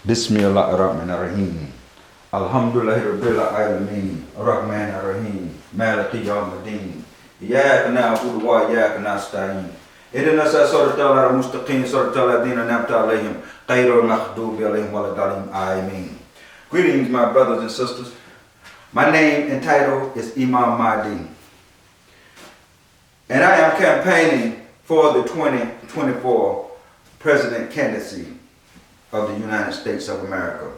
Bismillahirrahmanirrahim. Alhamdulillahi Rabbil Alameen. Ar-Rahman-ar-Rahim. Maliki Yawmiddin. Iyyaka na'budu wa iyyaka nasta'in. Ihdinas as-siratal mustaqim, siratal ladzina an'amta 'alaihim, ghayril maghdubi 'alaihim waladdallin. Amen. Greetings, my brothers and sisters. My name and title is Imam Mahdi. And I am campaigning for the 2024 president candidacy of the United States of America.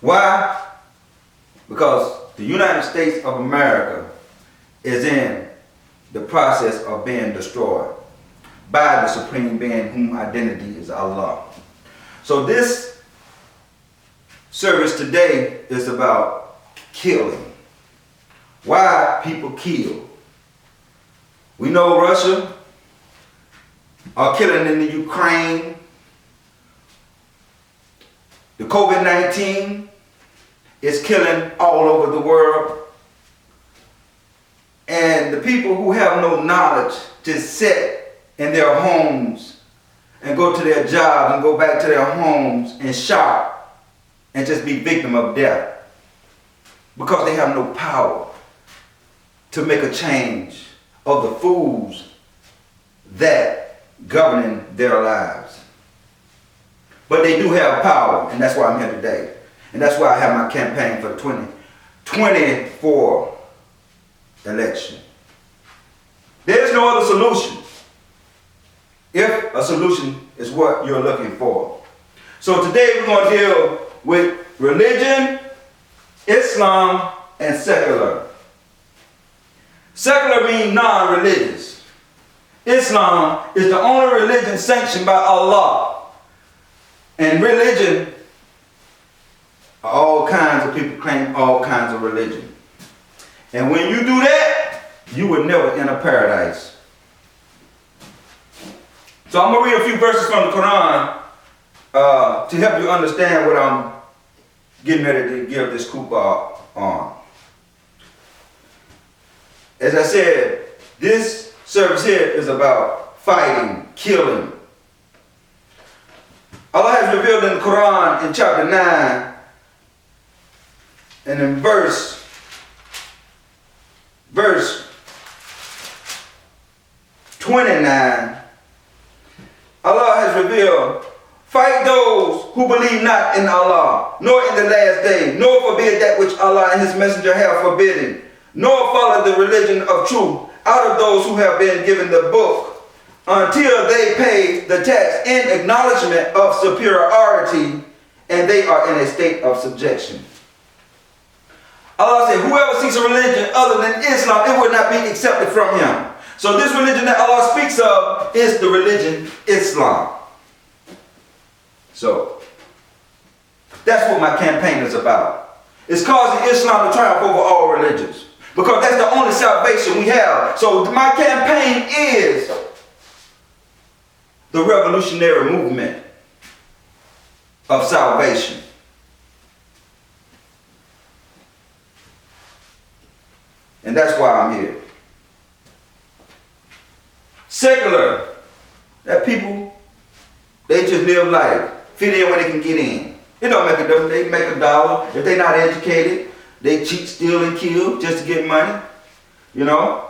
Why? Because the United States of America is in the process of being destroyed by the supreme being whom identity is Allah. So this service today is about killing. Why people kill. We know Russia are killing in the Ukraine. The COVID-19 is killing all over the world. And the people who have no knowledge just sit in their homes and go to their jobs and go back to their homes and shop and just be victim of death because they have no power to make a change of the fools that governing their lives. But they do have power, and that's why I'm here today. And that's why I have my campaign for the 2024 election. There's no other solution if a solution is what you're looking for. So today we're going to deal with religion, Islam, and secular. Secular means non-religious. Islam is the only religion sanctioned by Allah. And religion, all kinds of people claim all kinds of religion. And when you do that, you will never enter paradise. So I'm going to read a few verses from the Quran to help you understand what I'm getting ready to give this kupa on. As I said, this service here is about fighting, killing. Allah has revealed in the Quran in chapter 9 and in verse 29, Allah has revealed, fight those who believe not in Allah, nor in the last day, nor forbid that which Allah and His Messenger have forbidden, nor follow the religion of truth out of those who have been given the book, until they pay the tax in acknowledgement of superiority and they are in a state of subjection. Allah said, whoever seeks a religion other than Islam, it would not be accepted from him. So this religion that Allah speaks of is the religion Islam. So that's what my campaign is about. It's causing Islam to triumph over all religions, because that's the only salvation we have. So my campaign is the revolutionary movement of salvation. And that's why I'm here. Secular, that people, they just live life, fit in when they can get in. It don't make a difference. They make a dollar. If they're not educated, they cheat, steal, and kill just to get money, you know,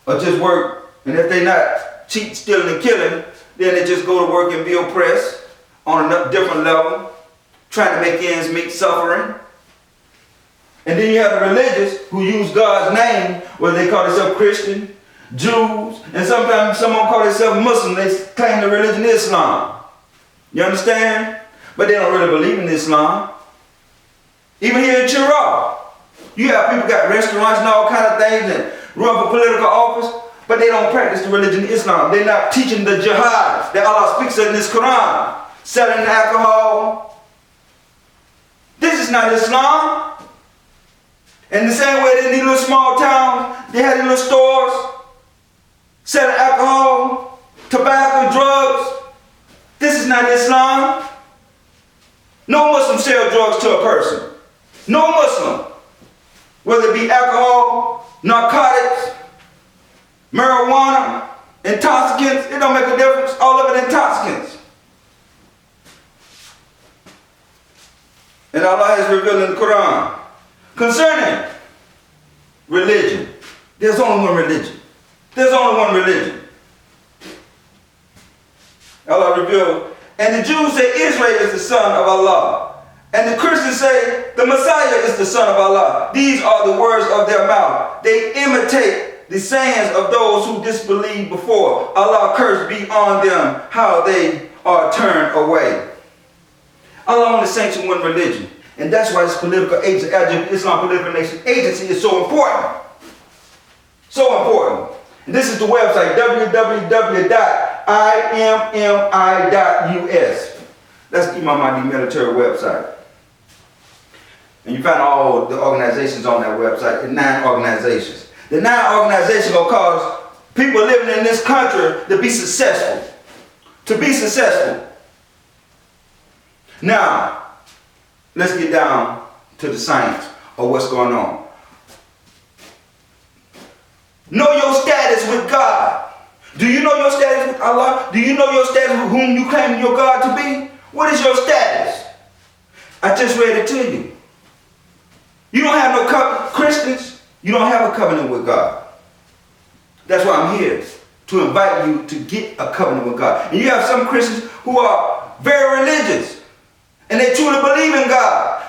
or just work. And if they're not cheating, stealing, and killing, then they just go to work and be oppressed on a different level, trying to make ends meet, suffering. And then you have the religious who use God's name, whether they call themselves Christian, Jews, and sometimes someone call themselves Muslim. They claim the religion Islam. You understand? But they don't really believe in Islam. Even here in Cheraw, you have people got restaurants and all kind of things and run for political office, but they don't practice the religion Islam. They're not teaching the JIHAD that Allah speaks of in this Quran. Selling alcohol. This is not Islam. In the same way, in these little small towns, they had these little stores selling alcohol, tobacco, drugs. This is not Islam. No Muslim sell drugs to a person. No Muslim. Whether it be alcohol, narcotics, marijuana, intoxicants, it don't make a difference. All of it intoxicants. And Allah has revealed in the Quran concerning religion. There's only one religion. There's only one religion. Allah revealed, and the Jews say Israel is the son of Allah. And the Christians say the Messiah is the son of Allah. These are the words of their mouth. They imitate the sayings of those who disbelieved before. Allah curse be on them, how they are turned away. Allah only sanctioned one religion. And that's why this political agency, Islam Political Nation Agency, is so important. So important. And this is the website, www.immi.us. That's the Imam Mahdi military website. And you find all the organizations on that website, the 9 organizations. The 9 organizations will cause people living in this country to be successful. To be successful. Now, let's get down to the science of what's going on. Know your status with God. Do you know your status with Allah? Do you know your status with whom you claim your God to be? What is your status? I just read it to you. You don't have no Christians, you don't have a covenant with God. That's why I'm here, to invite you to get a covenant with God. And you have some Christians who are very religious, and they truly believe in God.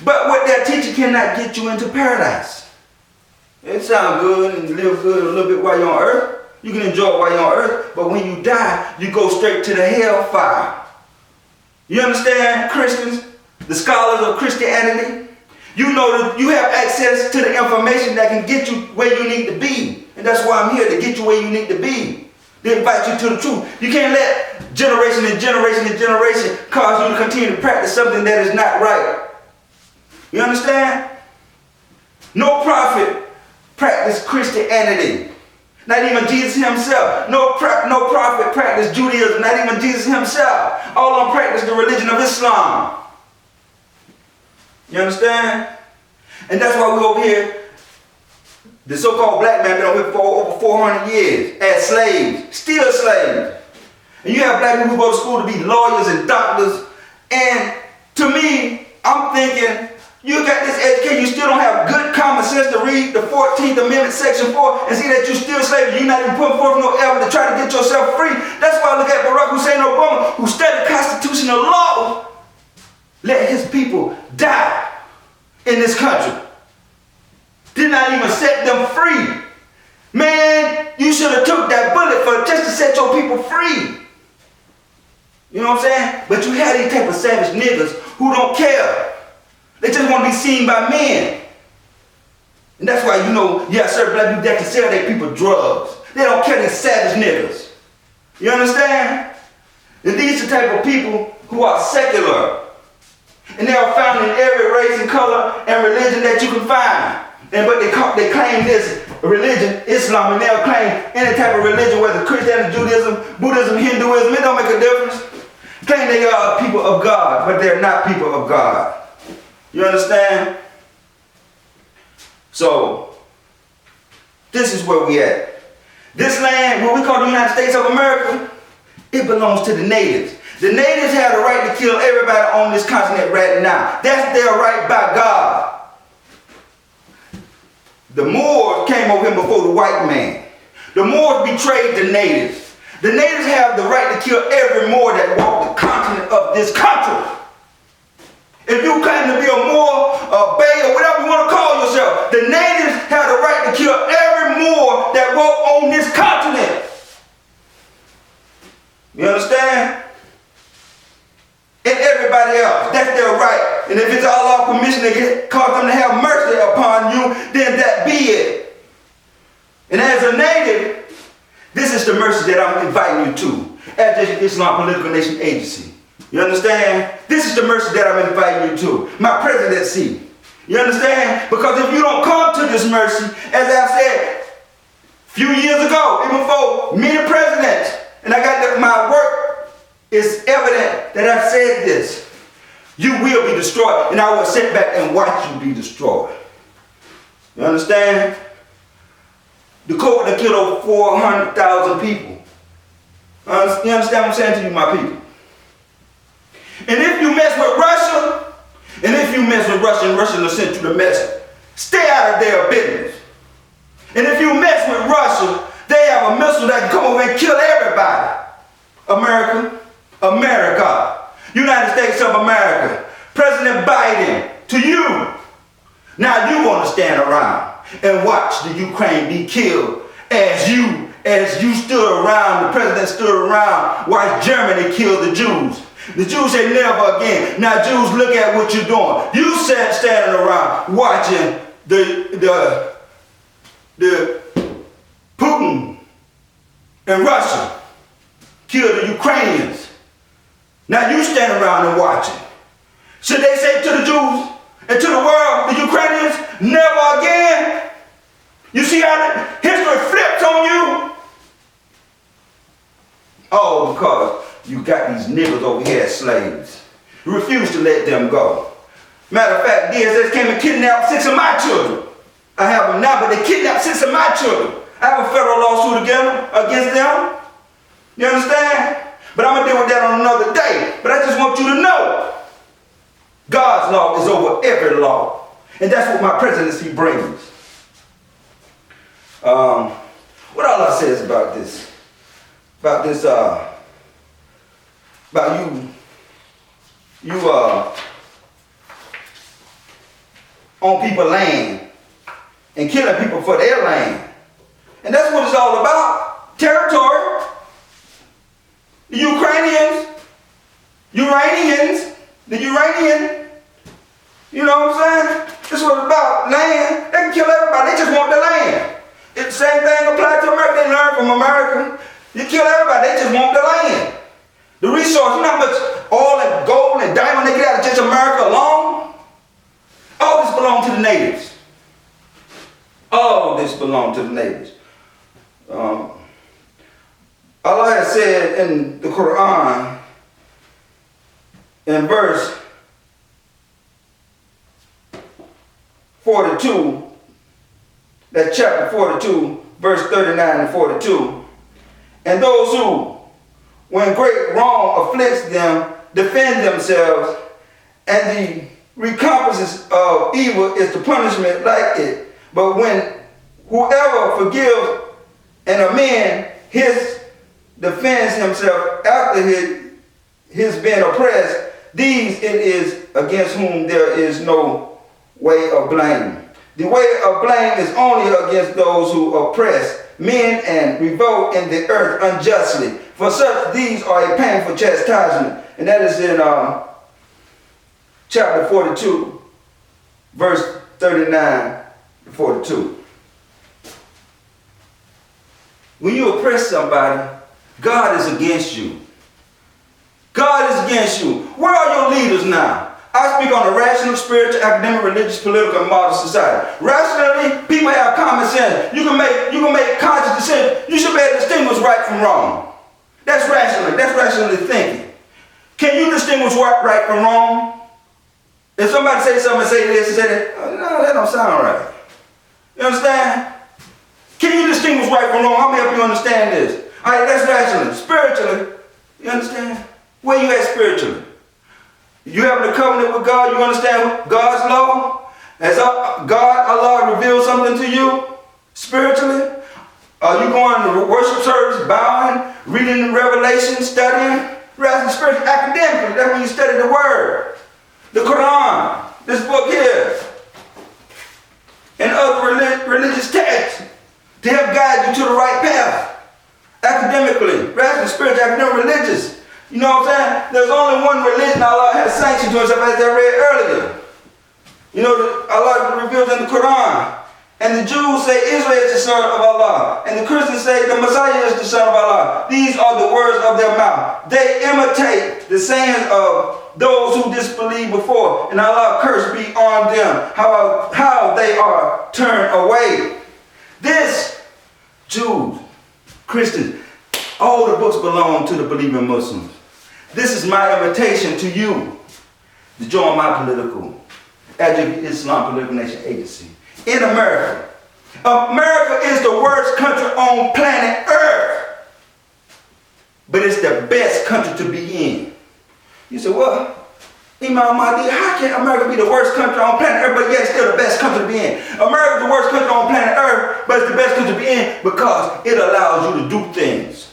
But what they're teaching cannot get you into paradise. It sounds good and live good a little bit while you're on earth. You can enjoy it while you're on earth, but when you die, you go straight to the hellfire. You understand, Christians, the scholars of Christianity? You know that you have access to the information that can get you where you need to be. And that's why I'm here, to get you where you need to be. To invite you to the truth. You can't let generation and generation and generation cause you to continue to practice something that is not right. You understand? No prophet practiced Christianity. Not even Jesus himself. No prophet practiced Judaism. Not even Jesus himself. All of them practiced the religion of Islam. You understand? And that's why we're over here. The so-called black man been over here for over 400 years as slaves. Still slaves. And you have black people who go to school to be lawyers and doctors. And to me, I'm thinking, you got this education, you still don't have good common sense to read the 14th Amendment, Section 4, and see that you're still slave. You're not even putting forth no effort to try to get yourself free. That's why I look at Barack Hussein Obama, who studied constitutional law, let his people die in this country. Did not even set them free. Man, you should have took that bullet for just to set your people free. You know what I'm saying? But you have these type of savage niggas who don't care. They just want to be seen by men. And that's why, you know, certain black people that can sell their people drugs. They don't care, these savage niggas. You understand? And these are the type of people who are secular. And they are found in every race and color and religion that you can find. But they claim this religion, Islam, and they'll claim any type of religion, whether Christianity, Judaism, Buddhism, Hinduism, it don't make a difference. Claim they are people of God, but they're not people of God. You understand? So, this is where we at. This land, what we call the United States of America, it belongs to the natives. The natives have the right to kill everybody on this continent right now. That's their right by God. The Moors came over here before the white man. The Moors betrayed the natives. The natives have the right to kill every Moor that walks the continent of this country. If you claim to be a Moor, a Bay, or whatever you want to call yourself, the natives have the right to kill every Moor that walks on this continent. You understand? And everybody else. That's their right. And if it's Allah's permission to cause them to have mercy upon you, then that be it. And as a native, this is the mercy that I'm inviting you to at the Islam Political Nation Agency. You understand? This is the mercy that I'm inviting you to. My presidency. You understand? Because if you don't come to this mercy, as I said a few years ago, even before many presidents, and I got my work, it's evident that I've said this. You will be destroyed, and I will sit back and watch you be destroyed. You understand? The COVID that killed over 400,000 people. You understand what I'm saying to you, my people? And if you mess with Russia, And if you mess with Russia and Russia will send you the message, stay out of their business. And if you mess with Russia, they have a missile that can come over and kill everybody. America, United States of America, President Biden, to you. Now you want to stand around and watch the Ukraine be killed as you stood around, the president stood around, while Germany killed the Jews. The Jews say never again. Now Jews, look at what you're doing. You standing around watching the Putin and Russia kill the Ukrainians. Now you stand around and watching. Should they say to the Jews and to the world, the Ukrainians, never again? You see how the history flips on you? Oh, because you got these niggas over here as slaves. You refuse to let them go. Matter of fact, DSS came and kidnapped 6 of my children. I have them now, but they kidnapped 6 of my children. I have a federal lawsuit against them. You understand? But I'm going to deal with that on another day. But I just want you to know, God's law is over every law. And that's what my presidency brings. What Allah says about this? About you on people's land and killing people for their land. And that's what it's all about. Territory. The the Uranian, you know what I'm saying? This was about land. They can kill everybody. They just want the land. It's the same thing applied to America. They learn from America. You kill everybody. They just want the land. The resource. You know how much oil and gold and diamond they get out of just America alone? All this belongs to the natives. All this belongs to the natives. Allah has said in the Quran, in verse 42, that's chapter 42, verse 39 and 42, and those who, when great wrong afflicts them, defend themselves, and the recompense of evil is the punishment like it. But when whoever forgives and amends his defends himself after his being oppressed, these it is against whom there is no way of blame. The way of blame is only against those who oppress men and revolt in the earth unjustly. For such these are a painful chastisement. And that is in chapter 42, verse 39 to 42. When you oppress somebody, God is against you. God is against you. Where are your leaders now? I speak on a rational, spiritual, academic, religious, political, and moral society. Rationally, people have common sense. You can make conscious decisions. You should be able to distinguish right from wrong. That's rationally. That's rationally thinking. Can you distinguish right from wrong? If somebody say something and say this and say that, no, that don't sound right. You understand? Can you distinguish right from wrong? I'll help you understand this. All right, that's rationally. Spiritually, you understand? Where you at spiritually? You having a covenant with God, you understand God's law? Has God, Allah revealed something to you spiritually? Are you going to worship service, bowing, reading the Revelation, studying? Rather spiritually, academically, that's when you study the Word. The Quran, this book here, and other religious texts to help guide you to the right path. Academically, rational, spiritual, academic, religious. You know what I'm saying? There's only one religion Allah has sanctioned to himself, as I read earlier. You know, Allah reveals in the Quran. And the Jews say Israel is the son of Allah. And the Christians say the Messiah is the son of Allah. These are the words of their mouth. They imitate the sayings of those who disbelieved before. And Allah curse be on them, how they are turned away. This, Jews, Christians, all the books belong to the believing Muslims. This is my invitation to you to join my political, Islam Political Nation Agency in America. America is the worst country on planet Earth, but it's the best country to be in. You say, well, Imam Mahdi, how can America be the worst country on planet Earth, but yet it's still the best country to be in? America's the worst country on planet Earth, but it's the best country to be in because it allows you to do things.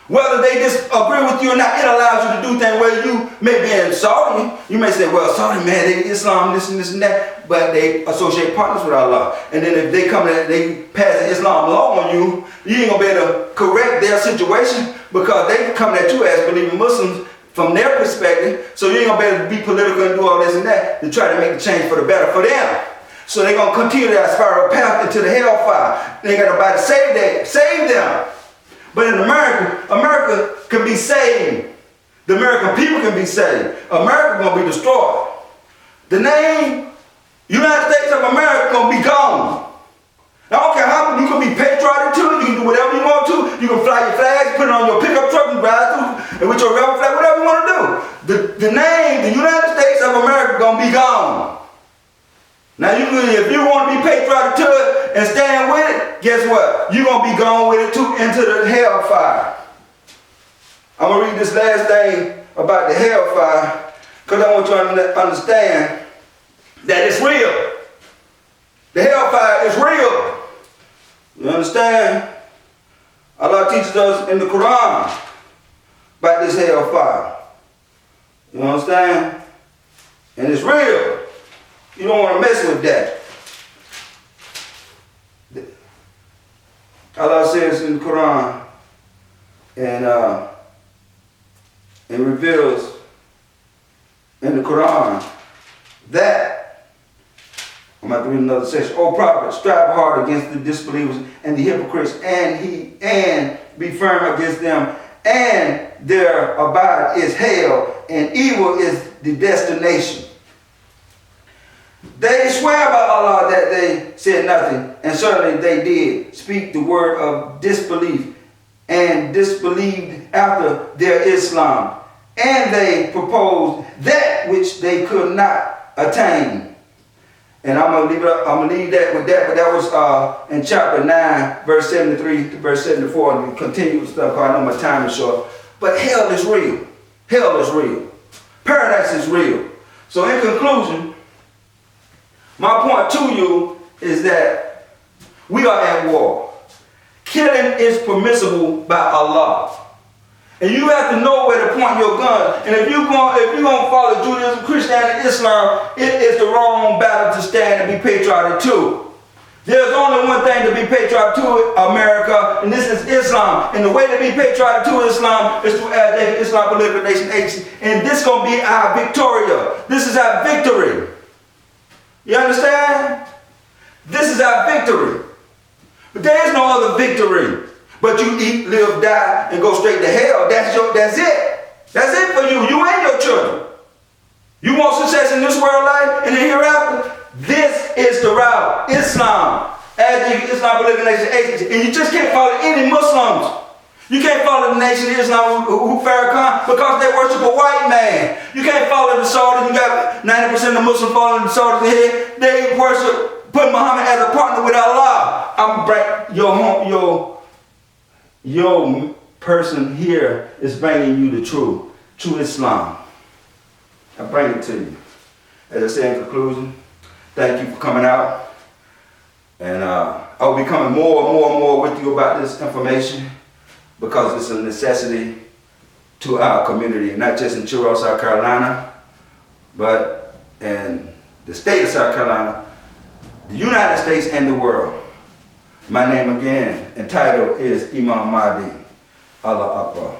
Whether they disagree with you or not, it allows you to do things where you may be in Saudi. You may say, well, Saudi, man, they Islam, this and this and that, but they associate partners with Allah. And then if they come and they pass an Islam law on you, you ain't gonna be able to correct their situation because they come at you as believing Muslims from their perspective. So you ain't gonna be able to be political and do all this and that to try to make the change for the better for them. So they're gonna continue that spiral path into the hellfire. They ain't got nobody to save them. But in America, America can be saved. The American people can be saved. America gonna be destroyed. The name United States of America gonna be gone. Now, I don't care how you can be patriotic too. You can do whatever you want to. You can fly your flags, put it on your pickup truck, and drive through, and with your rebel flag, whatever you want to do. The name, the United States of America, gonna be gone. Now, if you want to be patriotic to it and stand with it, guess what? You're going to be gone with it too into the hellfire. I'm going to read this last thing about the hellfire because I want you to understand that it's real. The hellfire is real. You understand? Allah teaches us in the Quran about this hellfire. You understand? And it's real. You don't want to mess with that. Allah says in the Quran and reveals in the Quran that, I'm about to read another section. O prophet, strive hard against the disbelievers and the hypocrites, and be firm against them, and their abide is hell, and evil is the destination. They swear by Allah that they said nothing, and certainly they did speak the word of disbelief and disbelieved after their Islam, and they proposed that which they could not attain. And I'm gonna leave that with that, but that was in chapter 9, verse 73 to verse 74, and we continue with stuff because I know my time is short. But hell is real. Hell is real. Paradise is real. So in conclusion, my point to you is that we are at war. Killing is permissible by Allah. And you have to know where to point your gun. And if you're going to follow Judaism, Christianity, Islam, it is the wrong battle to stand and be patriotic to. There's only one thing to be patriotic to, America, and this is Islam. And the way to be patriotic to Islam is to add Islam political nation agency. And this is going to be our Victoria. This is our victory. You understand? This is our victory. But there is no other victory. But you eat, live, die, and go straight to hell. That's it. That's it for you. You and your children. You want success in this world life and in hereafter? This is the route. Islam. As Islam political nation agency. And you just can't follow any Muslims. You can't follow the nation of Islam who Farrakhan because they worship a white man. You can't follow the Saudis. You got 90% of Muslims following the Saudis here. They worship, put Muhammad as a partner with Allah. I'm bring your person here is bringing you the true Islam. I bring it to you. As I say in conclusion, thank you for coming out. And I will be coming more and more with you about this information, because it's a necessity to our community, not just in Cheraw, South Carolina, but in the state of South Carolina, the United States, and the world. My name again and title is Imam Mahdi. Allah Akbar.